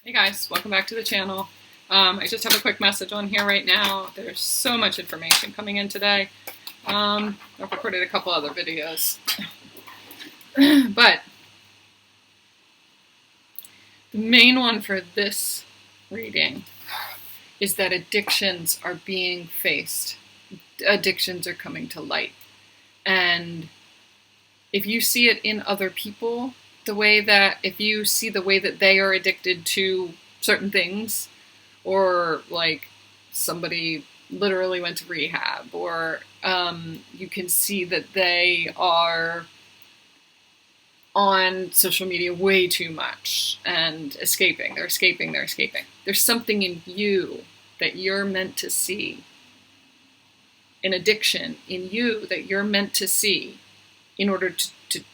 Hey guys, welcome back to the channel. I just have a quick message on here right now. There's so much information coming in today. I've recorded a couple other videos. But the main one for this reading is that addictions are being faced. Addictions are coming to light. And if you see it in other people, if you see the way that they are addicted to certain things, or like somebody literally went to rehab, or you can see that they are on social media way too much and escaping. They're escaping. There's something in you that you're meant to see, an addiction in you that you're meant to see in order to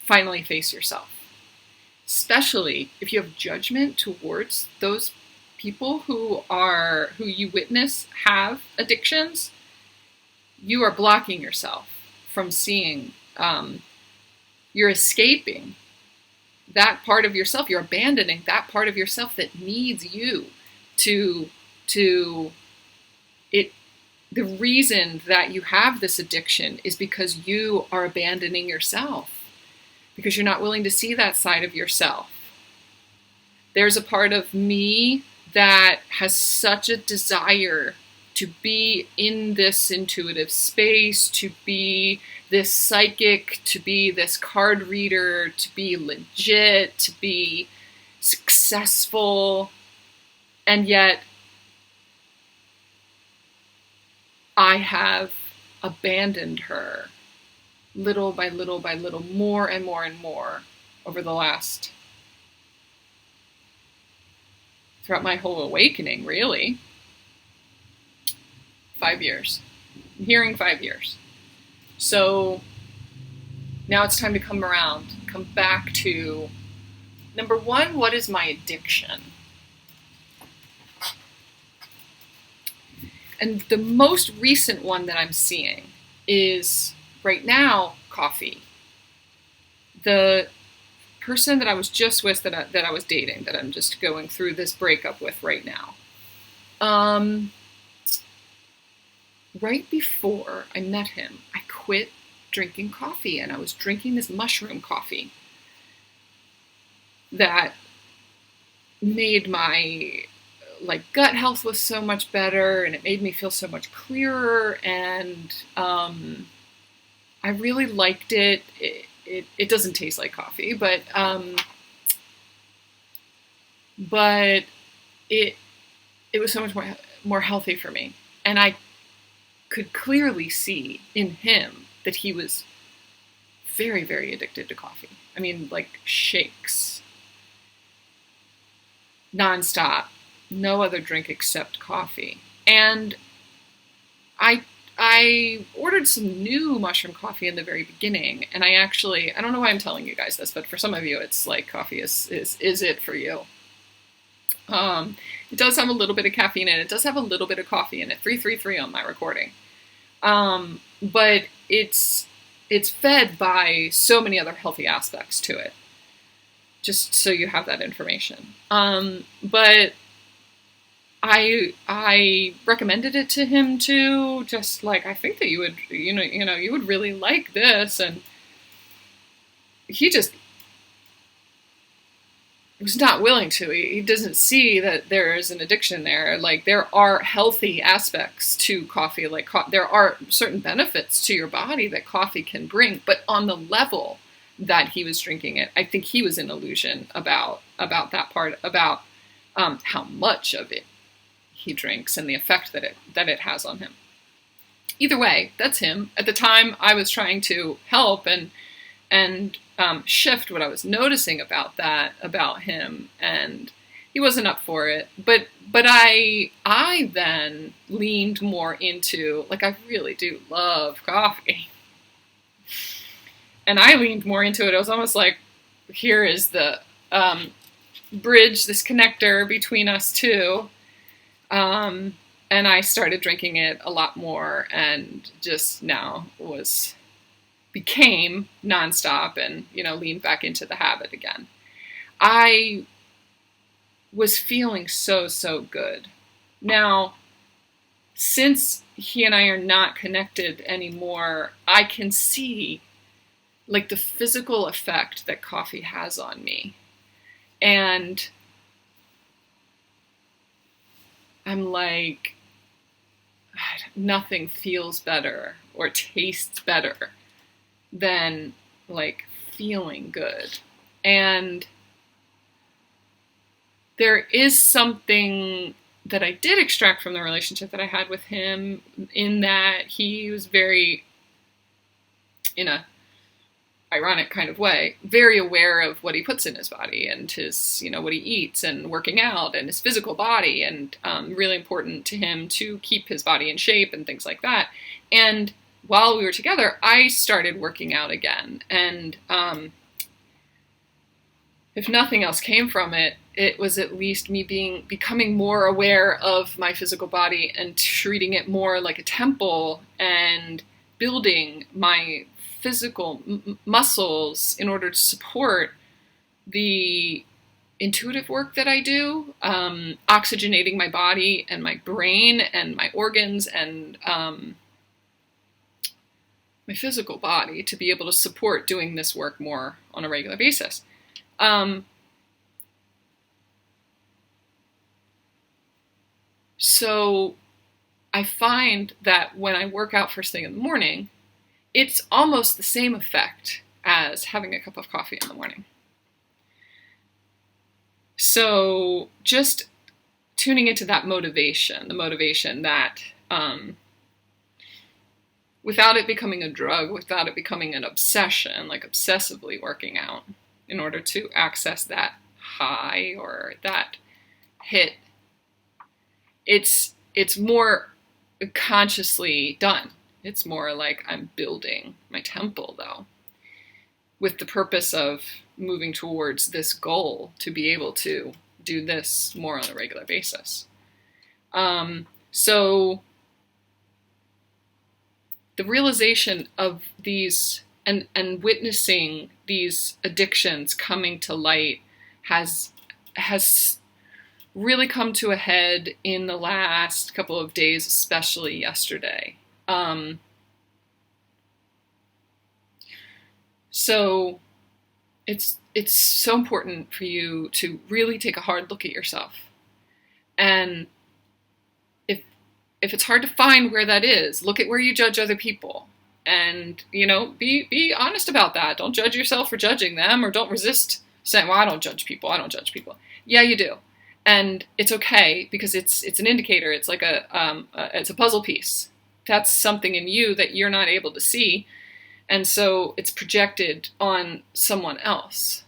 finally face yourself. Especially if you have judgment towards those people who you witness have addictions, you are blocking yourself from seeing. You're escaping that part of yourself. You're abandoning that part of yourself that needs you to it. The reason that you have this addiction is because you are abandoning yourself, because you're not willing to see that side of yourself. There's a part of me that has such a desire to be in this intuitive space, to be this psychic, to be this card reader, to be legit, to be successful, and yet I have abandoned her little by little by little, more and more and more over the last, throughout my whole awakening, really. 5 years. I'm hearing 5 years. So now it's time to come back to, number one, what is my addiction? And the most recent one that I'm seeing is, right now, coffee. The person that I was just with, that I was dating, that I'm just going through this breakup with right now, right before I met him, I quit drinking coffee, and I was drinking this mushroom coffee that made my gut health was so much better, and it made me feel so much clearer, and I really liked it. It doesn't taste like coffee, but it was so much more healthy for me, and I could clearly see in him that he was very, very addicted to coffee. I mean, like shakes, nonstop, no other drink except coffee. And I ordered some new mushroom coffee in the very beginning, and I don't know why I'm telling you guys this, but for some of you, it's like coffee is it for you. It does have a little bit of caffeine in it. It does have a little bit of coffee in it, 333 on my recording. But it's fed by so many other healthy aspects to it, just so you have that information. But I recommended it to him too, just like, I think that you would, you would really like this, and he just was not willing to. He doesn't see that there is an addiction there. Like, there are healthy aspects to coffee. Like, there are certain benefits to your body that coffee can bring, but on the level that he was drinking it, I think he was in illusion about that part, about how much of it he drinks and the effect that it has on him. Either way, that's him. At the time, I was trying to help and shift what I was noticing about him, and he wasn't up for it. But I then leaned more into, like, I really do love coffee, and I leaned more into it. It was almost like, here is the bridge, this connector between us two. And I started drinking it a lot more, and just now became nonstop, and leaned back into the habit again. I was feeling so, so good. Now, since he and I are not connected anymore, I can see like the physical effect that coffee has on me. And I'm like, nothing feels better or tastes better than like feeling good. And there is something that I did extract from the relationship that I had with him, in that he was very, in a ironic kind of way, very aware of what he puts in his body and his, what he eats and working out and his physical body, and really important to him to keep his body in shape and things like that. And while we were together, I started working out again. And if nothing else came from it, it was at least me becoming more aware of my physical body and treating it more like a temple, and building my physical muscles in order to support the intuitive work that I do, oxygenating my body and my brain and my organs and my physical body to be able to support doing this work more on a regular basis. So I find that when I work out first thing in the morning, it's almost the same effect as having a cup of coffee in the morning. So just tuning into that motivation, the motivation that without it becoming a drug, without it becoming an obsession, like obsessively working out in order to access that high or that hit, it's more consciously done. It's more like I'm building my temple, though, with the purpose of moving towards this goal to be able to do this more on a regular basis. So the realization of these and witnessing these addictions coming to light has really come to a head in the last couple of days, especially yesterday. So it's so important for you to really take a hard look at yourself. And if it's hard to find where that is, look at where you judge other people. And, be honest about that. Don't judge yourself for judging them, or don't resist saying, well, I don't judge people. Yeah, you do. And it's okay, because it's an indicator. It's like it's a puzzle piece. That's something in you that you're not able to see. And so it's projected on someone else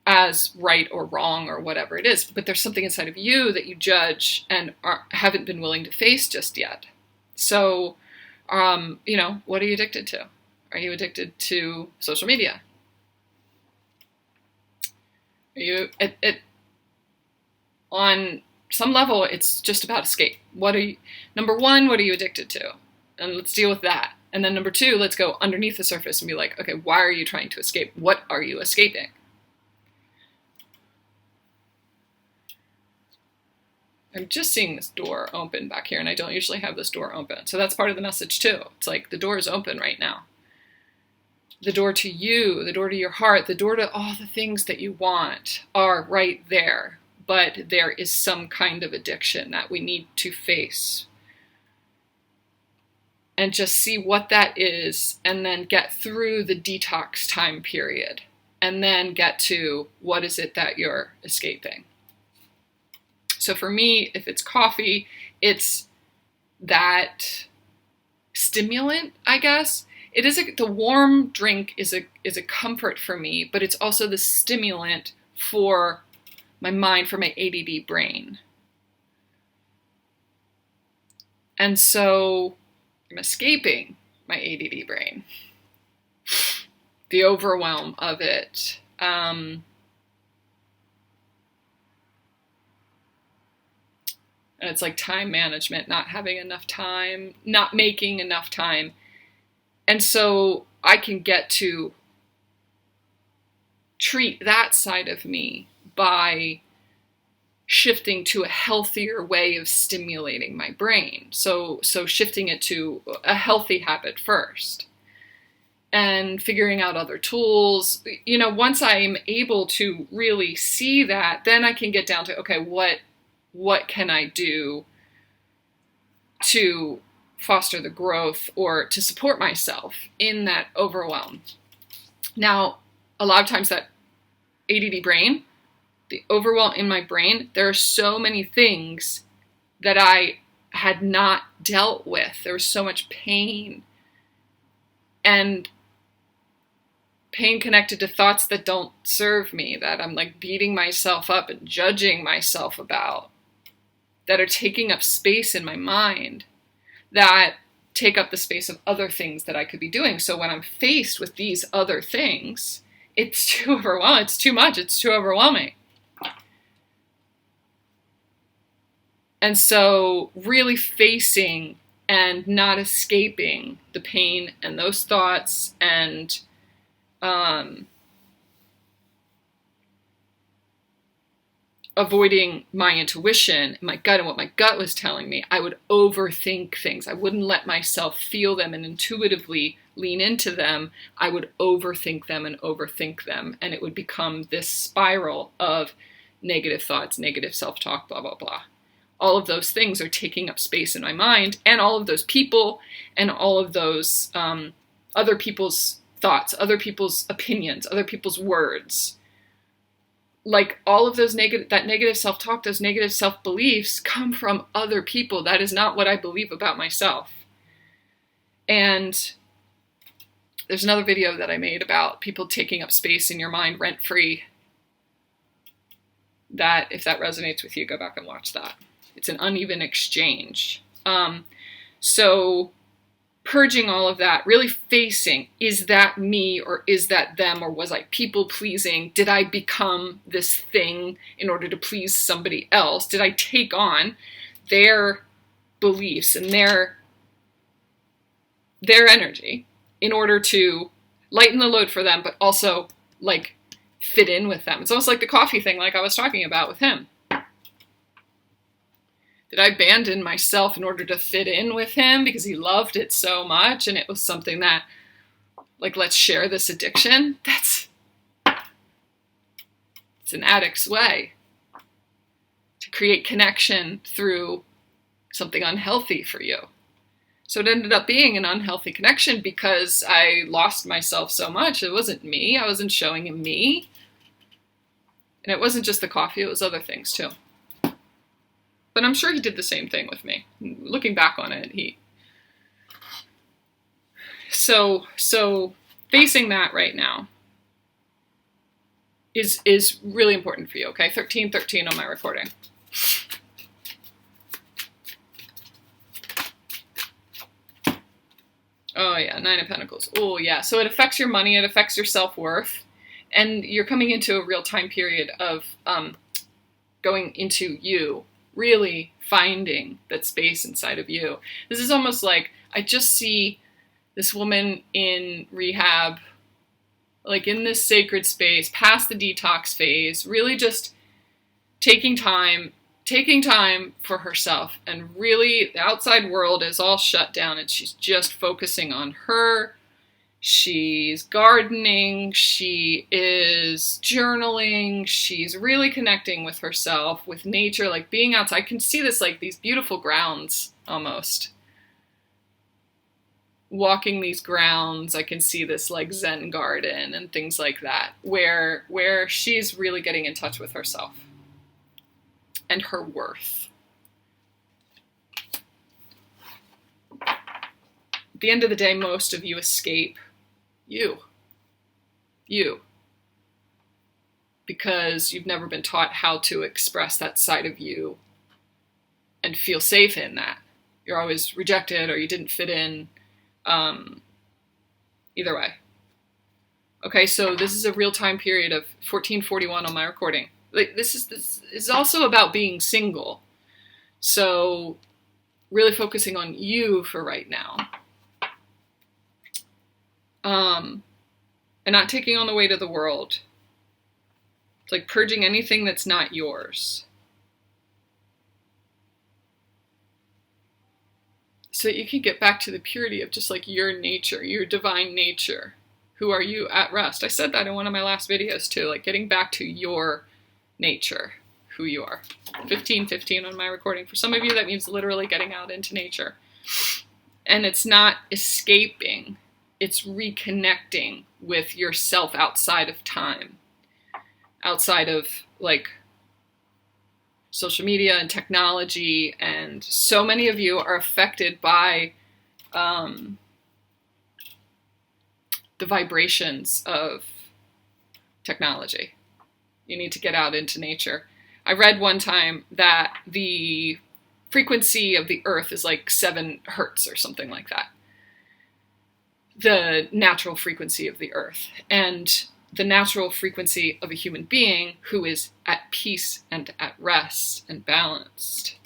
as right or wrong or whatever it is. But there's something inside of you that you judge and haven't been willing to face just yet. So, what are you addicted to? Are you addicted to social media? Are you on some level, it's just about escape. Number one, what are you addicted to? And let's deal with that. And then number two, let's go underneath the surface and be like, okay, why are you trying to escape? What are you escaping? I'm just seeing this door open back here, and I don't usually have this door open. So that's part of the message too. It's like the door is open right now. The door to you, the door to your heart, the door to all the things that you want are right there. But there is some kind of addiction that we need to face. And just see what that is, and then get through the detox time period. And then get to what is it that you're escaping. So for me, if it's coffee, it's that stimulant, I guess. It is the warm drink is a comfort for me, but it's also the stimulant for my mind, for my ADD brain. And so I'm escaping my ADD brain. The overwhelm of it. And it's like time management, not having enough time, not making enough time. And so I can get to treat that side of me by shifting to a healthier way of stimulating my brain. So shifting it to a healthy habit first and figuring out other tools. You know, once I'm able to really see that, then I can get down to, okay, what can I do to foster the growth or to support myself in that overwhelm? Now, a lot of times that ADD brain, the overwhelm in my brain, there are so many things that I had not dealt with. There was so much pain, and pain connected to thoughts that don't serve me, that I'm like beating myself up and judging myself about, that are taking up space in my mind, that take up the space of other things that I could be doing. So when I'm faced with these other things, it's too overwhelming. It's too much. It's too overwhelming. And so really facing and not escaping the pain and those thoughts, and avoiding my intuition, my gut, and what my gut was telling me. I would overthink things. I wouldn't let myself feel them and intuitively lean into them. I would overthink them, and it would become this spiral of negative thoughts, negative self-talk, blah, blah, blah. All of those things are taking up space in my mind, and all of those people and all of those other people's thoughts, other people's opinions, other people's words. Like all of those that negative self-talk, those negative self-beliefs come from other people. That is not what I believe about myself. And there's another video that I made about people taking up space in your mind rent-free. That, if that resonates with you, go back and watch that. It's an uneven exchange. So purging all of that, really facing, is that me or is that them, or was I people pleasing? Did I become this thing in order to please somebody else? Did I take on their beliefs and their energy in order to lighten the load for them, but also like fit in with them? It's almost like the coffee thing, like I was talking about with him. Did I abandon myself in order to fit in with him because he loved it so much and it was something that, like, let's share this addiction? It's an addict's way to create connection through something unhealthy for you. So it ended up being an unhealthy connection because I lost myself so much. It wasn't me. I wasn't showing him me. And it wasn't just the coffee. It was other things too. But I'm sure he did the same thing with me. Looking back on it, So facing that right now is really important for you, okay? 1313 on my recording. Oh yeah, 9 of Pentacles. Oh yeah, so it affects your money, it affects your self-worth, and you're coming into a real time period of going into you. Really finding that space inside of you. This is almost like, I just see this woman in rehab, like in this sacred space, past the detox phase, really just taking time for herself, and really the outside world is all shut down and she's just focusing on her. She's gardening, she is journaling, she's really connecting with herself, with nature, like being outside. I can see this, like these beautiful grounds almost. Walking these grounds, I can see this like Zen garden and things like that, where she's really getting in touch with herself and her worth. At the end of the day, most of you escape you, because you've never been taught how to express that side of you and feel safe in that. You're always rejected or you didn't fit in, either way. Okay, so this is a real time period of 1441 on my recording. Like this is also about being single. So really focusing on you for right now. And not taking on the weight of the world. It's like purging anything that's not yours, so that you can get back to the purity of just like your nature, your divine nature. Who are you at rest? I said that in one of my last videos too, like getting back to your nature, who you are. 15:15 on my recording. For some of you, that means literally getting out into nature. And it's not escaping, it's reconnecting with yourself outside of time, outside of like social media and technology. And so many of you are affected by the vibrations of technology. You need to get out into nature. I read one time that the frequency of the earth is like 7 hertz or something like that. The natural frequency of the earth. And the natural frequency of a human being who is at peace and at rest and balanced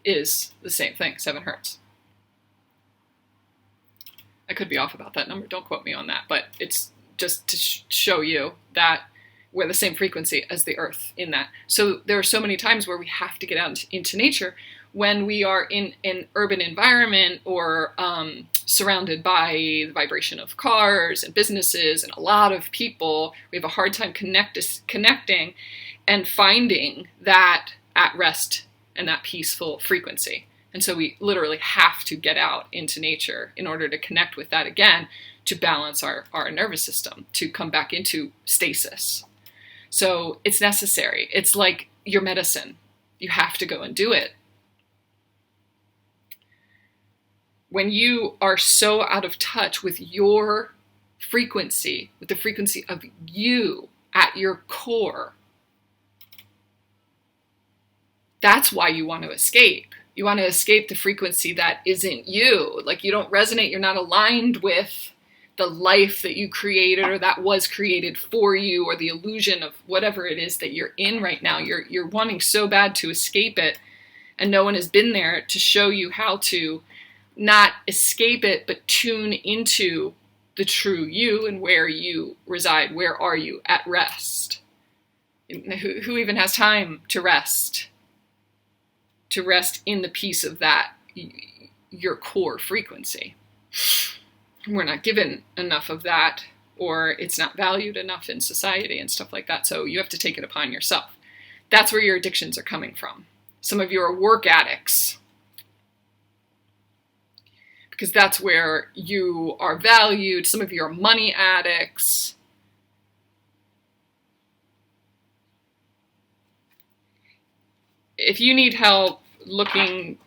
is the same thing, 7 hertz. I could be off about that number, don't quote me on that, but it's just to show you that we're the same frequency as the earth in that. So there are so many times where we have to get out into nature when we are in an urban environment or surrounded by the vibration of cars and businesses and a lot of people. We have a hard time connecting and finding that at rest and that peaceful frequency. And so we literally have to get out into nature in order to connect with that again, to balance our nervous system, to come back into stasis. So it's necessary. It's like your medicine. You have to go and do it. When you are so out of touch with your frequency, with the frequency of you at your core, that's why you want to escape. You want to escape the frequency that isn't you. Like you don't resonate, you're not aligned with the life that you created or that was created for you, or the illusion of whatever it is that you're in right now. You're wanting so bad to escape it, and no one has been there to show you how to not escape it, but tune into the true you and where you reside. Where are you at rest? Who even has time to rest? To rest in the peace of that, your core frequency. We're not given enough of that, or it's not valued enough in society and stuff like that. So you have to take it upon yourself. That's where your addictions are coming from. Some of you are work addicts, because that's where you are valued. Some of you are money addicts. If you need help looking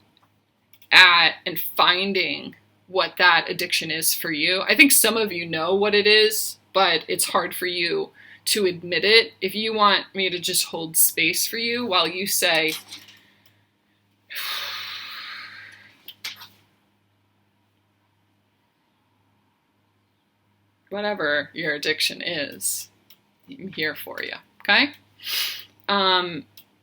at and finding what that addiction is for you, I think some of you know what it is, but it's hard for you to admit it. If you want me to just hold space for you while you say, whatever your addiction is, I'm here for you, okay?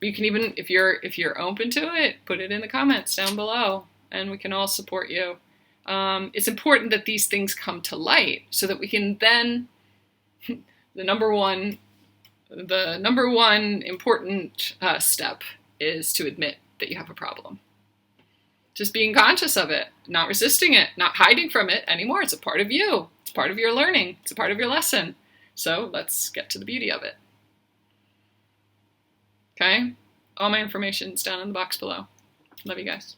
You can even, if you're open to it, put it in the comments down below, and we can all support you. It's important that these things come to light so that we can then, the number one important step is to admit that you have a problem. Just being conscious of it, not resisting it, not hiding from it anymore. It's a part of you. It's part of your learning. It's a part of your lesson. So let's get to the beauty of it. Okay? All my information is down in the box below. Love you guys.